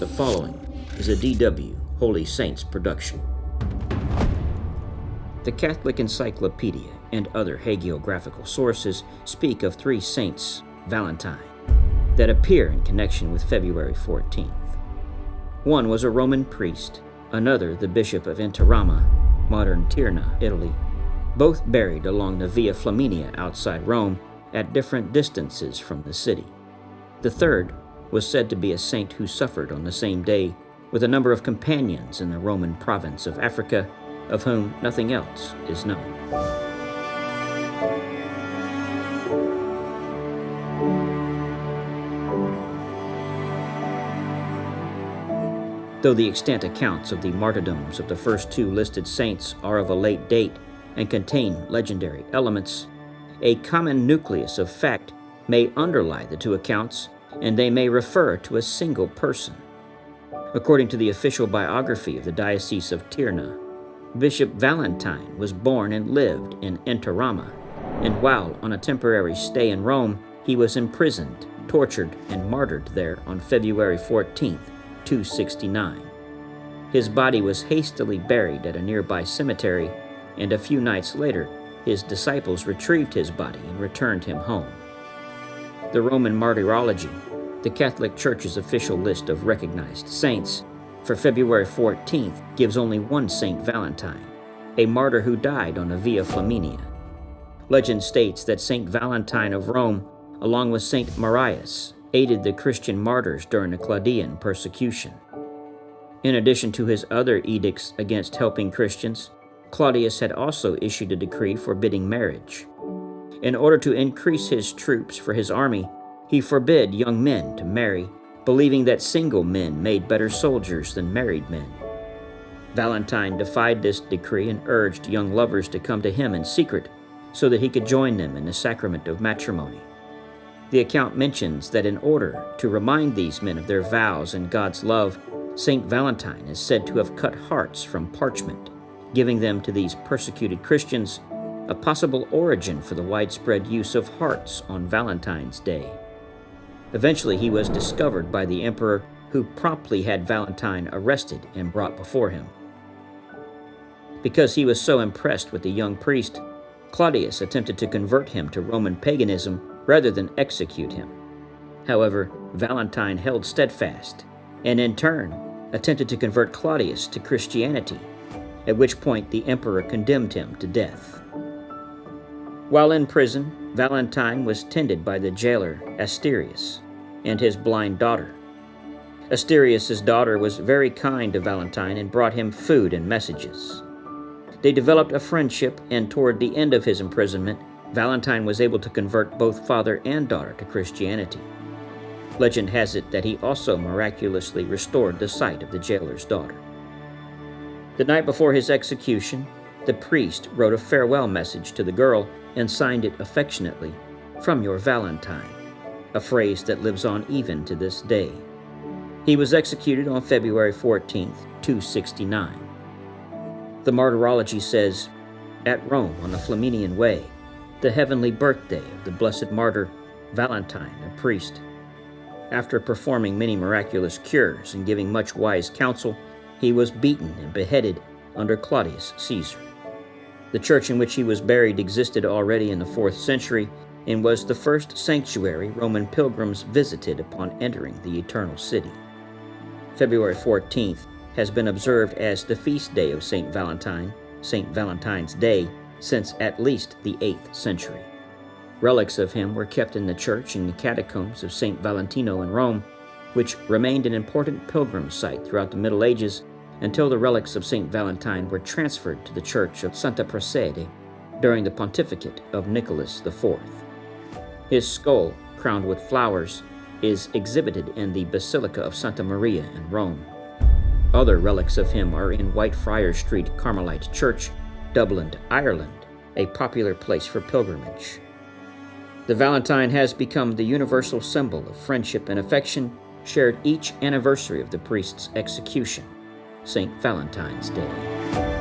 The following is a DW Holy Saints production. The Catholic Encyclopedia and other hagiographical sources speak of three Saints Valentine that appear in connection with February 14th. One was a Roman priest, another the Bishop of Interrama, modern Tirna, Italy, both buried along the Via Flaminia outside Rome at different distances from the city. The third was said to be a saint who suffered on the same day with a number of companions in the Roman province of Africa, of whom nothing else is known. Though the extant accounts of the martyrdoms of the first two listed saints are of a late date and contain legendary elements, a common nucleus of fact may underlie the two accounts, and they may refer to a single person. According to the official biography of the Diocese of Tirna, Bishop Valentine was born and lived in Interrama, and while on a temporary stay in Rome, he was imprisoned, tortured, and martyred there on February 14, 269. His body was hastily buried at a nearby cemetery, and a few nights later, his disciples retrieved his body and returned him home. The Roman Martyrology, the Catholic Church's official list of recognized saints, for February 14th gives only one Saint Valentine, a martyr who died on the Via Flaminia. Legend states that Saint Valentine of Rome, along with Saint Marius, aided the Christian martyrs during the Claudian persecution. In addition to his other edicts against helping Christians, Claudius had also issued a decree forbidding marriage. In order to increase his troops for his army, he forbid young men to marry, believing that single men made better soldiers than married men. Valentine defied this decree and urged young lovers to come to him in secret so that he could join them in the sacrament of matrimony. The account mentions that in order to remind these men of their vows and God's love, Saint Valentine is said to have cut hearts from parchment, giving them to these persecuted Christians, a possible origin for the widespread use of hearts on Valentine's Day. Eventually, he was discovered by the emperor, who promptly had Valentine arrested and brought before him. Because he was so impressed with the young priest, Claudius attempted to convert him to Roman paganism rather than execute him. However, Valentine held steadfast, and in turn attempted to convert Claudius to Christianity, at which point the emperor condemned him to death. While in prison, Valentine was tended by the jailer Asterius and his blind daughter. Asterius's daughter was very kind to Valentine and brought him food and messages. They developed a friendship, and toward the end of his imprisonment, Valentine was able to convert both father and daughter to Christianity. Legend has it that he also miraculously restored the sight of the jailer's daughter. The night before his execution, the priest wrote a farewell message to the girl and signed it affectionately, "From your Valentine," a phrase that lives on even to this day. He was executed on February 14th, 269. The Martyrology says, "At Rome on the Flaminian Way, the heavenly birthday of the blessed martyr Valentine, a priest. After performing many miraculous cures and giving much wise counsel, he was beaten and beheaded under Claudius Caesar. The church in which he was buried existed already in the 4th century and was the first sanctuary Roman pilgrims visited upon entering the Eternal City. February 14th has been observed as the feast day of Saint Valentine, Saint Valentine's Day, since at least the 8th century. Relics of him were kept in the church in the catacombs of Saint Valentino in Rome, which remained an important pilgrim site throughout the Middle Ages until the relics of Saint Valentine were transferred to the church of Santa Prassede during the pontificate of Nicholas IV. His skull, crowned with flowers, is exhibited in the Basilica of Santa Maria in Rome. Other relics of him are in Whitefriars Street Carmelite Church, Dublin, Ireland, a popular place for pilgrimage. The Valentine has become the universal symbol of friendship and affection, shared each anniversary of the priest's execution, St. Valentine's Day.